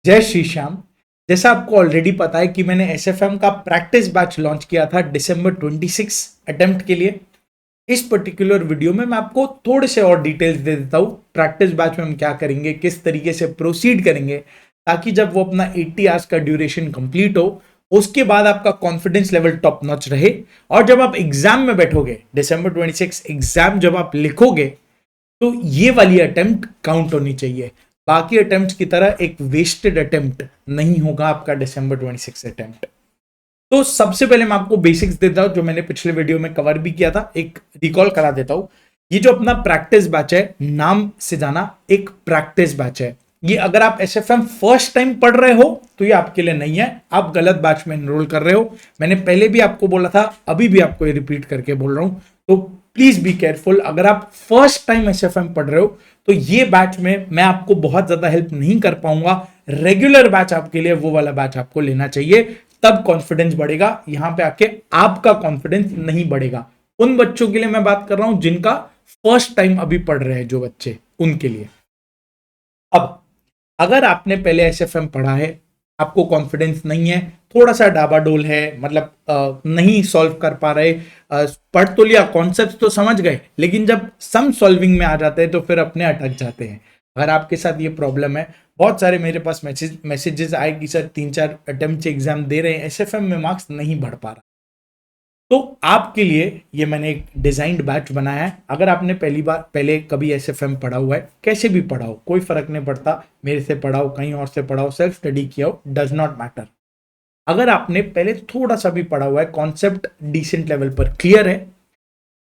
जय श्री श्याम। जैसा आपको ऑलरेडी पता है कि मैंने एसएफएम का प्रैक्टिस बैच लॉन्च किया था दिसंबर 26 अटेम्प्ट के लिए। इस पर्टिकुलर वीडियो में मैं आपको थोड़े से और डिटेल्स दे देता हूँ प्रैक्टिस बैच में हम क्या करेंगे, किस तरीके से प्रोसीड करेंगे, ताकि जब वो अपना 80 आवर्स का ड्यूरेशन कंप्लीट हो उसके बाद आपका कॉन्फिडेंस लेवल टॉप नॉच रहे। और जब आप एग्जाम में बैठोगे, दिसंबर 26 एग्जाम जब आप लिखोगे, तो ये वाली अटेम्प्ट काउंट होनी चाहिए। बाकी अटेम्प्ट की तरह एक वेस्टेड अटेम्प्ट नहीं होगा आपका दिसंबर 26 अटेम्प्ट। तो सबसे पहले मैं आपको बेसिक्स देता हूं जो मैंने पिछले वीडियो में कवर भी किया था, एक रिकॉल करा देता हूं। ये जो अपना प्रैक्टिस बैच है, नाम से जाना एक प्रैक्टिस बैच है। ये अगर आप एसएफएम फर्स्ट टाइम पढ़ रहे हो तो ये आपके लिए नहीं है, आप गलत बैच में एनरोल कर रहे हो। मैंने पहले भी आपको बोला था, अभी भी आपको ये रिपीट करके बोल रहा हूं, तो प्लीज बी केयरफुल। अगर आप फर्स्ट टाइम एसएफएम पढ़ रहे हो तो ये बैच में मैं आपको बहुत ज्यादा हेल्प नहीं कर पाऊंगा। रेगुलर बैच आपके लिए वो वाला बैच आपको लेना चाहिए, तब कॉन्फिडेंस बढ़ेगा। यहां पे आके आपका कॉन्फिडेंस नहीं बढ़ेगा। उन बच्चों के लिए मैं बात कर रहा हूं जिनका फर्स्ट टाइम अभी पढ़ रहे हैं जो बच्चे, उनके लिए। अब अगर आपने पहले एसएफएम पढ़ा है, आपको कॉन्फिडेंस नहीं है, थोड़ा सा डाबाडोल है, मतलब नहीं सॉल्व कर पा रहे, पढ़ तो लिया, कॉन्सेप्ट तो समझ गए, लेकिन जब सम सॉल्विंग में आ जाते हैं तो फिर अपने अटक जाते हैं। अगर आपके साथ ये प्रॉब्लम है, बहुत सारे मेरे पास मैसेजेस आए कि सर 3-4 अटेम्प्ट एग्जाम दे रहे हैं, एसएफएम में मार्क्स नहीं बढ़ पा रहा। तो आपके लिए ये मैंने एक डिजाइंड बैच बनाया है। अगर आपने पहले कभी एसएफएम पढ़ा हुआ है, कैसे भी पढ़ा हो, कोई फर्क नहीं पड़ता, मेरे से पढ़ा हो, कहीं और से पढ़ा हो, सेल्फ स्टडी किया हो, डज नॉट मैटर। अगर आपने पहले थोड़ा सा भी पढ़ा हुआ है, कॉन्सेप्ट डिसेंट लेवल पर क्लियर है,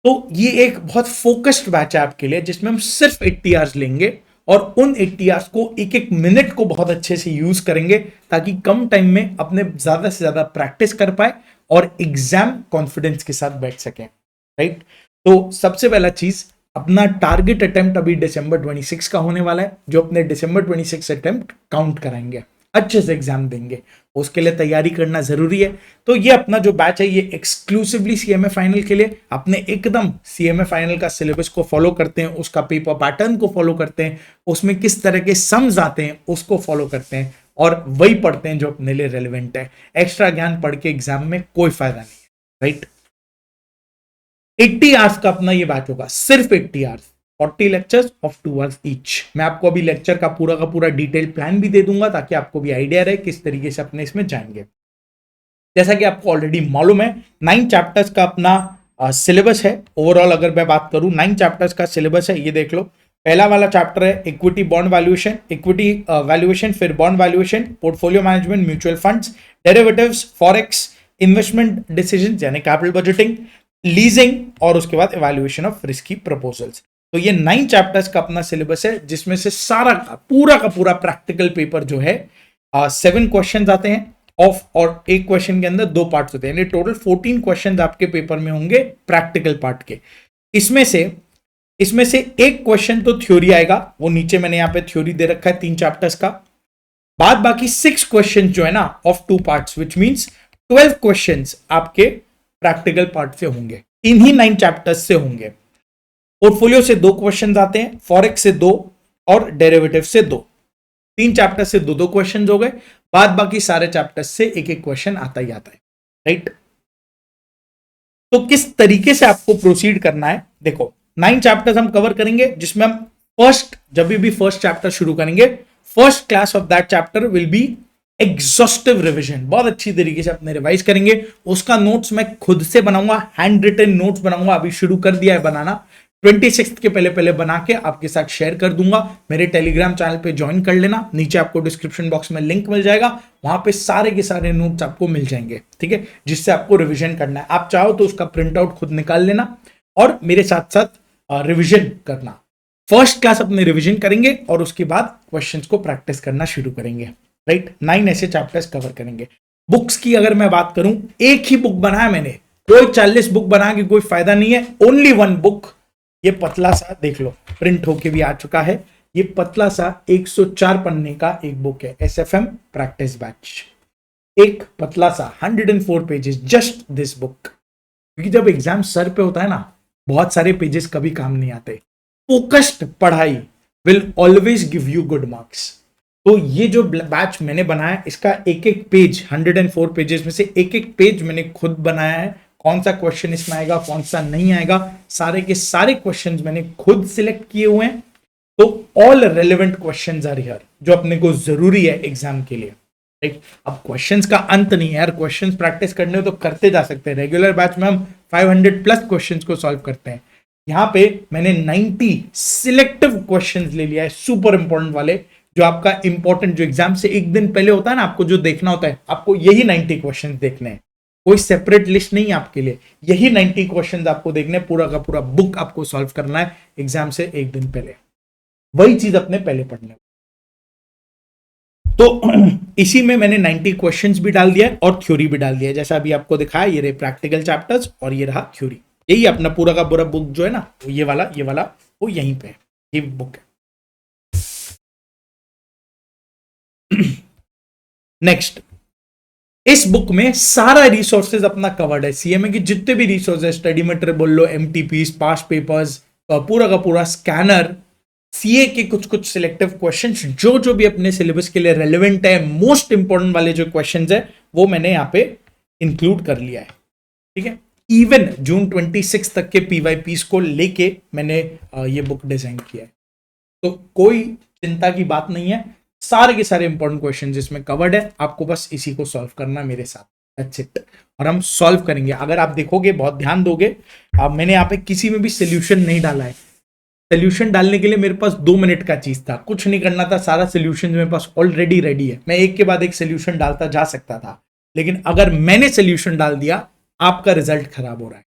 तो ये एक बहुत फोकस्ड बैच है आपके लिए, जिसमें हम सिर्फ 80 आवर्स लेंगे और उन 80 आवर्स को एक एक मिनट को बहुत अच्छे से यूज करेंगे, ताकि कम टाइम में अपने ज्यादा से ज्यादा प्रैक्टिस कर पाए और एग्जाम कॉन्फिडेंस के साथ बैठ सके। राइट। तो सबसे पहला चीज, अपना टारगेट अटेम्प्ट अभी दिसंबर 26 का होने वाला है, जो अपने दिसंबर 26 अटेम्प्ट काउंट कराएंगे, अच्छे से एग्जाम देंगे, उसके लिए तैयारी करना जरूरी है। तो ये अपना जो बैच है, ये एक्सक्लूसिवली सीएमए फाइनल के लिए, अपने एकदम सीएमए फाइनल का सिलेबस को फॉलो करते हैं, उसका पेपर पैटर्न को फॉलो करते हैं, उसमें किस तरह के सम्स आते हैं उसको फॉलो करते हैं और वही पढ़ते हैं जो अपने लिए रेलिवेंट है। एक्स्ट्रा ज्ञान पढ़ के एग्जाम में कोई फायदा नहीं है। राइट। 80 आवर्स का अपना ये बैच होगा, सिर्फ 80 hours, 40 lectures of 2 hours each. मैं आपको अभी लेक्चर का पूरा डिटेल प्लान भी दे दूंगा, ताकि आपको भी आइडिया रहे किस तरीके से अपने इसमें जाएंगे। जैसा कि आपको ऑलरेडी मालूम है, 9 चैप्टर्स का अपना सिलेबस है। ओवरऑल अगर मैं बात करूं, 9 चैप्टर्स का सिलेबस है, ये देख लो। पहला वाला चैप्टर है equity bond valuation, equity valuation, फिर bond valuation, portfolio management, mutual funds, derivatives, forex, investment decision यानी कैपिटल बजटिंग, लीजिंग, और उसके बाद इवैल्यूएशन ऑफ रिस्की प्रपोजल्स। तो ये 9 चैप्टर्स का अपना सिलेबस है, जिसमें से सारा का पूरा प्रैक्टिकल पेपर जो है, 7 क्वेश्चन आते हैं ऑफ, और एक क्वेश्चन के अंदर 2 पार्ट्स होते हैं, यानी टोटल 14 क्वेश्चन आपके पेपर में होंगे प्रैक्टिकल पार्ट के। इसमें से एक क्वेश्चन तो थ्योरी आएगा, वो नीचे मैंने यहां पे थ्योरी दे रखा है 3 चैप्टर्स का। बाद बाकी 6 क्वेश्चन जो है ना, of 2 parts, which means 12 questions आपके प्रैक्टिकल पार्ट से होंगे, इन्हीं 9 चैप्टर्स से होंगे। पोर्टफोलियो से 2 क्वेश्चन आते हैं, फॉरेक्स से 2 और डेरिवेटिव से 2। 3 चैप्टर से 2-2 क्वेश्चन हो गए, बाद बाकी सारे चैप्टर्स से एक एक क्वेश्चन आता ही आता है। राइट। तो किस तरीके से आपको प्रोसीड करना है, देखो 9 चैप्टर्स हम कवर करेंगे, जिसमें हम जब भी फर्स्ट चैप्टर शुरू करेंगे, first class of that chapter will be exhaustive revision. बहुत अच्छी तरीके से अपने रिवाइज करेंगे। उसका नोट्स मैं खुद से बनाऊंगा, हैंड रिटन नोट्स बनाऊंगा, अभी शुरू कर दिया है बनाना। 26 के पहले बना के आपके साथ शेयर कर दूंगा। मेरे टेलीग्राम चैनल पे ज्वाइन कर लेना, नीचे आपको डिस्क्रिप्शन बॉक्स में लिंक मिल जाएगा, वहां पे सारे के सारे नोट्स आपको मिल जाएंगे। ठीक है, जिससे आपको रिवीजन करना है। आप चाहो तो उसका प्रिंट आउट खुद निकाल लेना और मेरे साथ साथ रिवीजन करना। फर्स्ट क्लास अपने रिवीजन करेंगे और उसके बाद क्वेश्चंस को प्रैक्टिस करना शुरू करेंगे। राइट। 9 ऐसे चैप्टर्स कवर करेंगे। बुक्स की अगर मैं बात करूं, एक ही बुक बनाया मैंने, कोई 40 बुक बना के कोई फायदा नहीं है। ओनली 1 बुक, ये पतला सा देख लो, प्रिंट होके भी आ चुका है। ये पतला सा 104 पन्ने का एक बुक है, एसएफएम प्रैक्टिस बैच। एक पतला सा 104 पेजेस, जस्ट दिस बुक। क्योंकि जब एग्जाम सर पे होता है ना, बहुत सारे पेजेस कभी काम नहीं आते। फोकस्ड पढ़ाई will always give you good marks. तो ये जो बैच मैंने बनाया इसका एक एक पेज 104 पेजेस में से एक एक पेज मैंने खुद बनाया है। कौन सा क्वेश्चन इसमें आएगा कौन सा नहीं आएगा, सारे के सारे क्वेश्चंस मैंने खुद सिलेक्ट किए हुए हैं। तो all relevant questions are here जो अपने को जरूरी है एग्जाम के लिए। राइट, अब क्वेश्चंस का अंत नहीं है यार, क्वेश्चंस प्रैक्टिस करने हो तो करते जा सकते हैं। रेगुलर बैच में हम 500 प्लस क्वेश्चंस को सॉल्व करते हैं। यहां पे मैंने 90 सिलेक्टिव क्वेश्चंस ले लिया है, सुपर इंपॉर्टेंट वाले, जो आपका इंपॉर्टेंट जो एग्जाम से एक दिन पहले होता है ना, आपको जो देखना होता है, आपको यही 90 क्वेश्चन देखने हैं, कोई सेपरेट लिस्ट नहीं है आपके लिए, यही 90 क्वेश्चन आपको देखने, पूरा का पूरा बुक आपको सॉल्व करना है एग्जाम से एक दिन पहले, वही चीज अपने पहले पढ़ने। तो इसी में मैंने 90 क्वेश्चंस भी डाल दिया और थ्योरी भी डाल दिया, जैसा अभी आपको दिखाया, ये रहे प्रैक्टिकल चैप्टर्स और ये रहा थ्योरी। यही अपना पूरा का पूरा बुक जो है ना, ये वाला वो यहीं पे है, ये बुक है। नेक्स्ट, इस बुक में सारा रिसोर्सेज अपना कवर्ड है, सीएमए की जितने भी रिसोर्सेज, स्टडी मटेरियल बोल लो, एमटीपीस, पास्ट पेपर्स, पूरा का पूरा स्कैनर, सीए के कुछ कुछ सिलेक्टिव क्वेश्चंस जो जो भी अपने सिलेबस के लिए रेलेवेंट है, मोस्ट इंपॉर्टेंट वाले जो क्वेश्चंस है वो मैंने यहाँ पे इंक्लूड कर लिया है। ठीक है, इवन जून 26 तक के पीवाईपीस को लेके मैंने ये बुक डिजाइन किया है, तो कोई चिंता की बात नहीं है, सारे के सारे इंपॉर्टेंट क्वेश्चन जिसमें कवर्ड है, आपको बस इसी को सॉल्व करना मेरे साथ, दैट्स इट। और हम सॉल्व करेंगे। अगर आप देखोगे, बहुत ध्यान दोगे, मैंने यहाँ पे किसी में भी सोल्यूशन नहीं डाला है। सोल्यूशन डालने के लिए मेरे पास 2 मिनट का चीज था, कुछ नहीं करना था, सारा सोल्यूशन मेरे पास ऑलरेडी रेडी है, मैं एक के बाद एक सोल्यूशन डालता जा सकता था। लेकिन अगर मैंने सोल्यूशन डाल दिया, आपका रिजल्ट खराब हो रहा है,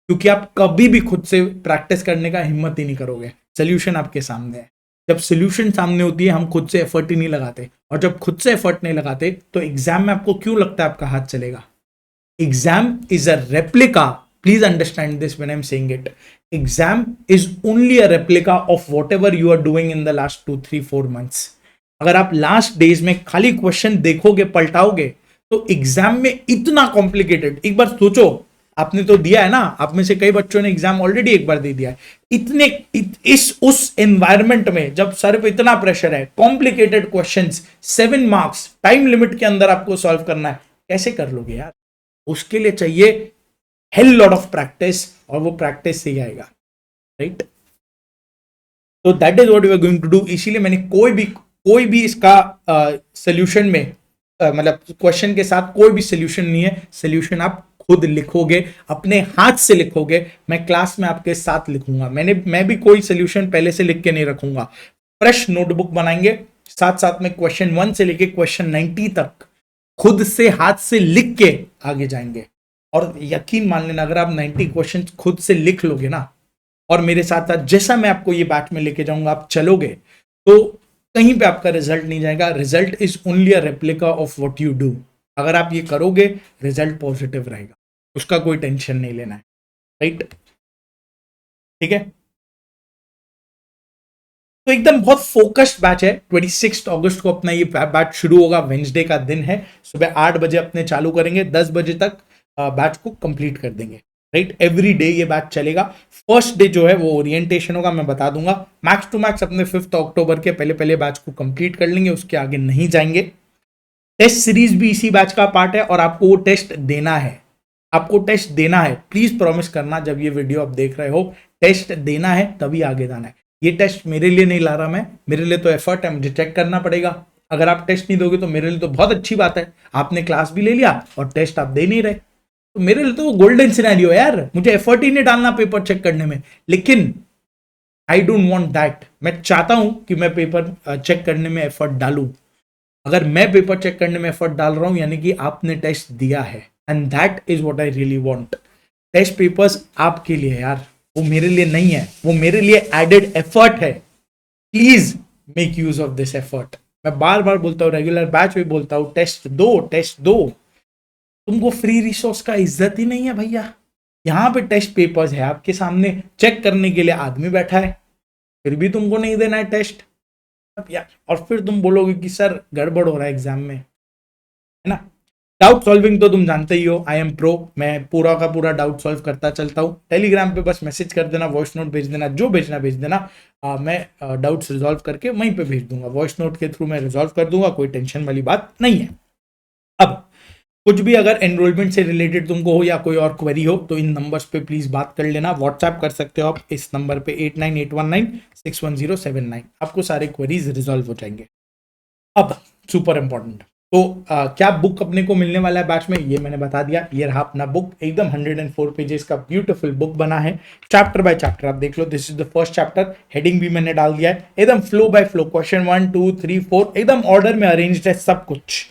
क्योंकि आप कभी भी खुद से प्रैक्टिस करने का हिम्मत ही नहीं करोगे। सोल्यूशन आपके सामने है, जब सोल्यूशन सामने होती है हम खुद से एफर्ट ही नहीं लगाते, और जब खुद से एफर्ट नहीं लगाते तो एग्जाम में आपको क्यों लगता है आपका हाथ चलेगा? Exam is a replica, please understand this when I am saying it, exam is only a replica of whatever you are doing in the last 2-3-4 months। अगर आप लास्ट डेज में खाली क्वेश्चन देखोगे, पलटाओगे, तो एग्जाम में इतना complicated, एक बार सोचो, आपने तो दिया है ना, आप में से कई बच्चों ने एग्जाम ऑलरेडी एक बार दे दिया है, इस उस एनवायरमेंट में जब सर पे इतना प्रेशर है, complicated questions, 7 marks time limit के अंदर आपको सॉल्व करना है, कैसे कर लोगे यार? उसके लिए चाहिए हेल लॉट ऑफ प्रैक्टिस, और वो प्रैक्टिस से ही आएगा, राइट? तो that is what we are going to do. इसीलिए मैंने कोई भी इसका सोल्यूशन में मतलब क्वेश्चन के साथ कोई भी सोल्यूशन नहीं है, सोल्यूशन आप खुद लिखोगे, अपने हाथ से लिखोगे, मैं क्लास में आपके साथ लिखूंगा, मैं भी कोई सोल्यूशन पहले से लिख के नहीं रखूंगा, फ्रेश नोटबुक बनाएंगे, साथ साथ में क्वेश्चन 1 से लेके क्वेश्चन 90 तक खुद से हाथ से लिख के आगे जाएंगे। और यकीन मान लेना, अगर आप 90 क्वेश्चन खुद से लिख लोगे ना, और मेरे साथ साथ जैसा मैं आपको ये बैच में लेके जाऊंगा आप चलोगे, तो कहीं पे आपका रिजल्ट नहीं जाएगा। Result is only a replica of what you do. अगर आप ये करोगे, रिजल्ट पॉजिटिव रहेगा, उसका कोई टेंशन नहीं लेना है, राइट? ठीक है, तो एकदम बहुत फोकस्ड बैच है। 26 अगस्त को अपना ये बैच शुरू होगा, वेंसडे का दिन है, सुबह 8 बजे अपने चालू करेंगे, 10 बजे तक बैच को कंप्लीट कर देंगे, राइट? एवरी डे ये बैच चलेगा। फर्स्ट डे जो है वो ओरिएंटेशन होगा, मैं बता दूंगा। मैक्स टू मैक्स अपने 5 अक्टूबर के पहले बैच को कंप्लीट कर लेंगे, उसके आगे नहीं जाएंगे। टेस्ट सीरीज भी इसी बैच का पार्ट है, और आपको वो टेस्ट देना है, आपको टेस्ट देना है, प्लीज प्रॉमिस करना, जब ये वीडियो आप देख रहे हो, टेस्ट देना है, तभी आगे जाना है। ये टेस्ट मेरे लिए नहीं ला रहा मैं, मेरे लिए तो एफर्ट है, मुझे चेक करना पड़ेगा। अगर आप टेस्ट नहीं दोगे तो मेरे लिए तो बहुत अच्छी बात है, आपने क्लास भी ले लिया और टेस्ट आप दे नहीं रहे, तो मेरे लिए तो गोल्डन सिनेरियो है यार, मुझे एफर्ट ही नहीं डालना पेपर चेक करने में। लेकिन आई डोंट वांट दैट, मैं चाहता हूं कि मैं पेपर चेक करने में एफर्ट डालूं। अगर मैं पेपर चेक करने में एफर्ट डाल रहा हूं, यानी कि आपने टेस्ट दिया है, and that is what I really want. Test papers आपके लिए यार, वो मेरे लिए नहीं है, वो मेरे लिए एडेड एफर्ट है। Please make use of this effort. मैं बार बार बोलता हूँ, रेगुलर बैच में बोलता हूँ, टेस्ट दो, टेस्ट दो। तुमको फ्री रिसोर्स का इज्जत ही नहीं है भैया। यहाँ पे टेस्ट पेपर्स है आपके सामने, चेक करने के लिए आदमी बैठा है, फिर भी तुमको नहीं देना है टेस्ट यार, और फिर तुम बोलोगे कि सर गड़बड़ हो रहा है एग्जाम में, है ना? डाउट सॉल्विंग तो तुम जानते ही हो, आई एम प्रो, मैं पूरा का पूरा डाउट सॉल्व करता चलता हूँ। टेलीग्राम पे बस मैसेज कर देना, वॉइस नोट भेज देना, जो भेजना भेज देना, मैं डाउट्स रिजॉल्व करके वहीं पे भेज दूंगा, वॉइस नोट के थ्रू मैं रिजॉल्व कर दूंगा, कोई टेंशन वाली बात नहीं है। अब कुछ भी अगर एनरोलमेंट से रिलेटेड तुमको हो या कोई और क्वेरी हो तो इन नंबर्स पे प्लीज बात कर लेना, व्हाट्सएप कर सकते हो आप इस नंबर पे 8981961079, आपको सारे क्वेरीज रिजॉल्व हो जाएंगे। अब सुपर इंपॉर्टेंट, तो क्या बुक अपने को मिलने वाला है बैच में, ये मैंने बता दिया। ये रहा अपना बुक, एकदम 104 पेजेस का ब्यूटीफुल बुक बना है, चैप्टर बाय चैप्टर आप देख लो। This is the first chapter, heading भी मैंने डाल दिया है, एकदम फ्लो बाय फ्लो, क्वेश्चन 1 2 3 4 एकदम ऑर्डर में अरेंज्ड है सब कुछ,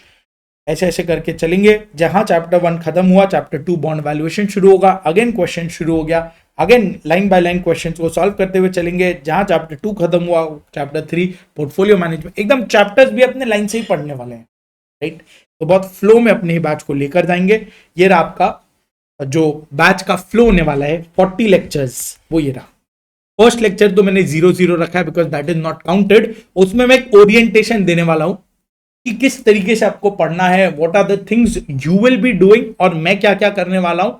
ऐसे ऐसे करके चलेंगे। जहां चैप्टर 1 खत्म हुआ, चैप्टर 2 बॉन्ड वैल्यूएशन शुरू होगा, अगेन क्वेश्चन शुरू हो गया, again line by line questions को सॉल्व करते हुए चलेंगे। जहां चैप्टर 2 खत्म हुआ, चैप्टर 3 पोर्टफोलियो मैनेजमेंट, एकदम चैप्टर्स भी अपने लाइन से ही पढ़ने वाले हैं, राइट। तो बहुत फ्लो में अपने ही बैच को लेकर जाएंगे। ये रहा आपका जो बैच का फ्लो होने वाला है, 40 लेक्चर्स, वो ये रहा। फर्स्ट लेक्चर तो मैंने 0 रखा है because that is not counted, उसमें मैं एक ओरिएंटेशन देने वाला हूं कि किस तरीके से आपको पढ़ना है, what are the things you will be doing, और मैं क्या क्या करने वाला हूं,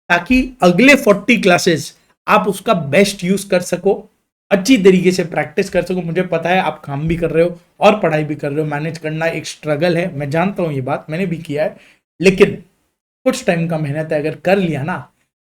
ताकि अगले 40 क्लासेस आप उसका बेस्ट यूज कर सको, अच्छी तरीके से प्रैक्टिस कर सको। मुझे पता है आप काम भी कर रहे हो और पढ़ाई भी कर रहे हो, मैनेज करना एक स्ट्रगल है, मैं जानता हूं ये बात, मैंने भी किया है, लेकिन कुछ टाइम का मेहनत है, अगर कर लिया ना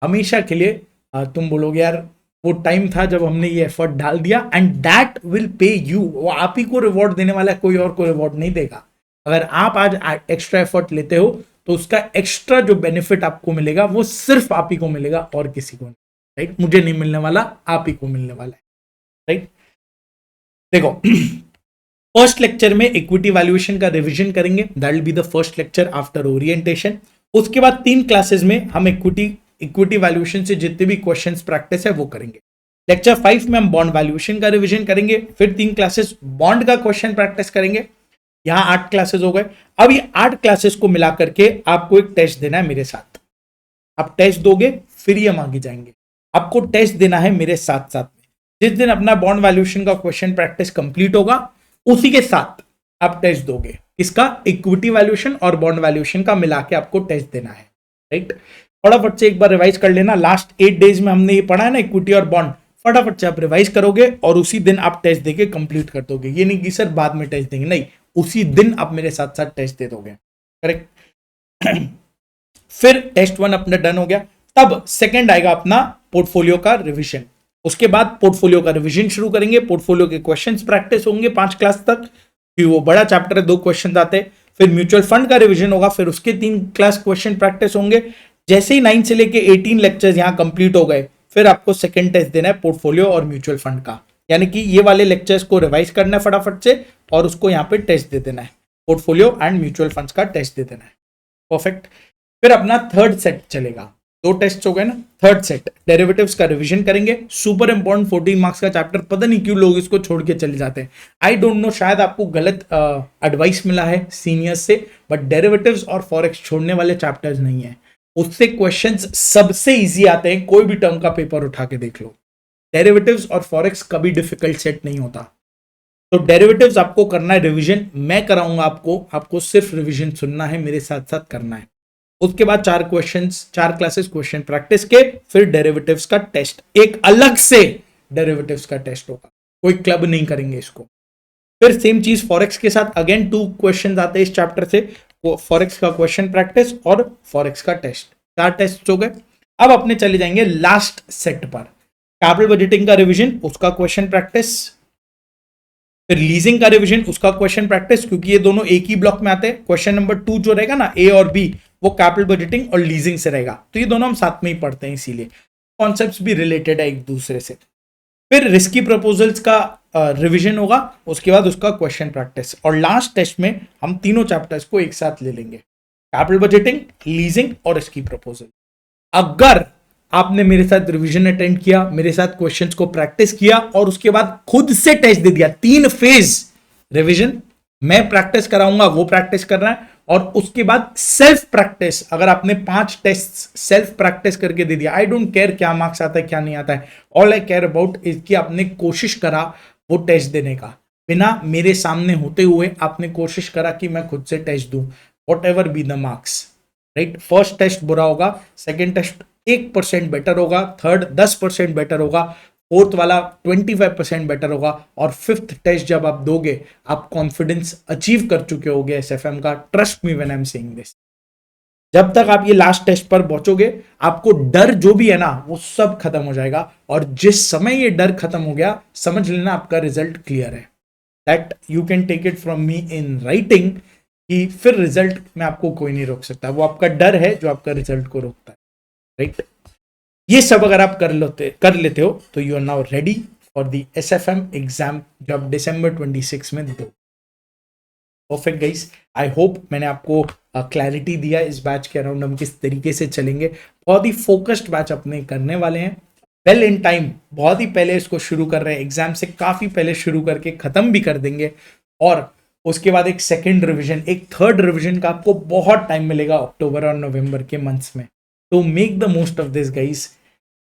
हमेशा के लिए, तुम बोलोगे यार वो टाइम था जब हमने ये एफर्ट डाल दिया, and that will pay you, वो आप ही को रिवॉर्ड देने वाला है, कोई और को रिवॉर्ड नहीं देगा। अगर आप आज एक्स्ट्रा एफर्ट लेते हो तो उसका एक्स्ट्रा जो बेनिफिट आपको मिलेगा वो सिर्फ आप ही को मिलेगा और किसी को नहीं, राइट। मुझे नहीं मिलने वाला, आप ही को मिलने वाला है, राइट। देखो फर्स्ट लेक्चर में इक्विटी वैल्यूएशन का रिवीजन करेंगे, that will be the first lecture after orientation. उसके बाद 3 क्लासेस में हम इक्विटी वैल्यूएशन से जितने भी क्वेश्चंस प्रैक्टिस है वो करेंगे। लेक्चर 5 में हम बॉन्ड वैल्यूएशन का रिवीजन करेंगे, फिर 3 क्लासेस बॉन्ड का क्वेश्चन प्रैक्टिस करेंगे। यहां 8 क्लासेस हो गए। अब ये 8 क्लासेस को मिला करके आपको एक टेस्ट देना है मेरे साथ, आप टेस्ट दोगे फिर ही हम आगे जाएंगे। आपको टेस्ट देना है मेरे साथ साथ में, जिस दिन अपना बॉन्ड वैल्यूएशन का क्वेश्चन प्रैक्टिस कंप्लीट होगा उसी के साथ आप टेस्ट दोगे, इसका इक्विटी वैल्यूएशन और बॉन्ड वैल्यूएशन का मिला के आपको टेस्ट देना है, राइट। फटाफट से एक बार रिवाइज कर लेना, लास्ट 8 डेज में हमने ये पढ़ा है ना इक्विटी और बॉन्ड, फटाफट से आप रिवाइज करोगे और उसी दिन आप टेस्ट देके कंप्लीट कर दोगे। ये नहीं कि सर बाद में टेस्ट देंगे, नहीं, उसी दिन आप मेरे साथ साथ टेस्ट दे दोगे, करेक्ट। फिर टेस्ट 1 अपना डन हो गया, तब सेकंड आएगा अपना पोर्टफोलियो का रिवीजन। उसके बाद पोर्टफोलियो का रिवीजन शुरू करेंगे, पोर्टफोलियो के क्वेश्चंस प्रैक्टिस होंगे 5 क्लास तक, क्योंकि वो बड़ा चैप्टर है, 2 क्वेश्चन आते हैं। फिर म्यूचुअल फंड का रिवीजन होगा, फिर उसके 3 क्लास क्वेश्चन प्रैक्टिस होंगे। जैसे ही 9 से लेके 18 लेक्चर्स यहां कंप्लीट हो गए, फिर आपको सेकंड टेस्ट देना है पोर्टफोलियो और म्यूचुअल फंड का, यानी कि ये वाले लेक्चर्स को रिवाइज करना है फटाफट से और उसको यहाँ पे टेस्ट दे देना है, पोर्टफोलियो एंड म्यूचुअल फंड्स का टेस्ट दे देना है, परफेक्ट। फिर अपना थर्ड सेट चलेगा, 2 टेस्ट हो गए ना, थर्ड सेट डेरिवेटिव्स का रिवीजन करेंगे, सुपर इंपॉर्टेंट 14 मार्क्स का चैप्टर, पता नहीं क्यों लोग इसको छोड़ के चले जाते हैं, आई डोंट नो, शायद आपको गलत एडवाइस मिला है सीनियर्स से, बट डेरिवेटिव्स और फॉरेक्स छोड़ने वाले चैप्टर्स नहीं है, उससे क्वेश्चंस सबसे इजी आते हैं, कोई भी टर्म का पेपर उठा के देख लो, डेरिवेटिव्स और फॉरेक्स कभी डिफिकल्ट सेट नहीं होता। तो डेरिवेटिव्स आपको करना है रिवीजन, मैं कराऊंगा आपको सिर्फ रिवीजन सुनना है, मेरे साथ साथ करना है। उसके बाद 4 क्लासेस क्वेश्चन प्रैक्टिस के, फिर डेरिवेटिव्स का टेस्ट, एक अलग से डेरिवेटिव्स का टेस्ट होगा, कोई क्लब नहीं करेंगे इसको। फिर सेम चीज फॉरेक्स के साथ, अगेन 2 क्वेश्चन आते हैं इस चैप्टर से, फॉरेक्स का क्वेश्चन प्रैक्टिस और फॉरेक्स का टेस्ट, 4 टेस्ट हो गए। अब अपने चले जाएंगे लास्ट सेट पर, कैपिटल बजटिंग का रिवीजन, उसका क्वेश्चन प्रैक्टिस, फिर लीजिंग का रिवीजन, उसका क्वेश्चन प्रैक्टिस, क्योंकि ये दोनों एक ही ब्लॉक में आते हैं। क्वेश्चन नंबर 2 जो रहेगा ना, ए और बी, वो कैपिटल बजटिंग और लीजिंग से रहेगा, तो ये दोनों हम साथ में ही पढ़ते हैं, इसीलिए कॉन्सेप्ट्स भी रिलेटेड है एक दूसरे से। फिर रिस्की प्रपोजल्स का रिवीजन होगा, उसके बाद उसका क्वेश्चन प्रैक्टिस, और लास्ट टेस्ट में हम तीनों चैप्टर्स को एक साथ ले लेंगे, कैपिटल बजटिंग, लीजिंग और रिस्की प्रपोजल। अगर आपने मेरे साथ रिवीजन अटेंड किया, मेरे साथ क्वेश्चंस को प्रैक्टिस किया और उसके बाद खुद से टेस्ट दे दिया, 3 फेज रिवीजन, मैं प्रैक्टिस कराऊंगा, वो प्रैक्टिस करना है, और उसके बाद सेल्फ प्रैक्टिस, अगर आपने 5 टेस्ट सेल्फ प्रैक्टिस करके दे दिया, आई डोंट केयर क्या मार्क्स आता है क्या नहीं आता है, all I care about is कि आपने कोशिश करा वो टेस्ट देने का, बिना मेरे सामने होते हुए आपने कोशिश करा कि मैं खुद से टेस्ट दूं, whatever be the marks, right. First test बुरा होगा, सेकेंड टेस्ट 1% बेटर होगा, थर्ड 10% बेटर होगा, फोर्थ वाला 25% बेटर होगा, और फिफ्थ टेस्ट जब आप दोगे आप कॉन्फिडेंस अचीव कर चुके होगे एसएफएम का। Trust me when I am saying this. जब तक आप ये लास्ट टेस्ट पर पहुंचोगे आपको डर जो भी है ना वो सब खत्म हो जाएगा, और जिस समय ये डर खत्म हो गया समझ लेना आपका रिजल्ट क्लियर है। That you can take it from me in writing कि फिर रिजल्ट में आपको कोई नहीं रोक सकता, वो आपका डर है जो आपका रिजल्ट को रोकता है, राइट। ये सब अगर आप कर लेते हो तो you are now ready for the SFM exam जो आप दिसंबर 26 में दो। परफेक्ट गाइस, आई होप मैंने आपको क्लैरिटी दिया इस बैच के अराउंड हम किस तरीके से चलेंगे। बहुत ही फोकस्ड बैच अपने करने वाले हैं, वेल इन टाइम, बहुत ही पहले इसको शुरू कर रहे हैं, एग्जाम से काफी पहले शुरू करके खत्म भी कर देंगे, और उसके बाद एक सेकेंड रिविजन, एक थर्ड रिविजन का आपको बहुत टाइम मिलेगा अक्टूबर और नवंबर के मंथ्स में। तो make the most of this guys.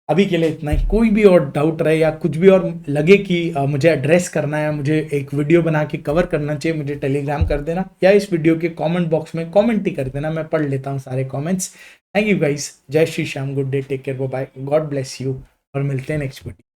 अभी के लिए इतना ही। कोई भी और डाउट रहे या कुछ भी और लगे कि मुझे एड्रेस करना है, मुझे एक वीडियो बना के कवर करना चाहिए, मुझे टेलीग्राम कर देना या इस वीडियो के कमेंट बॉक्स में कमेंट ही कर देना, मैं पढ़ लेता हूँ सारे कमेंट्स। थैंक यू गाइस, जय Shri Shyam, good day, take care, bye, God bless you, और मिलते हैं नेक्स्ट वीडियो।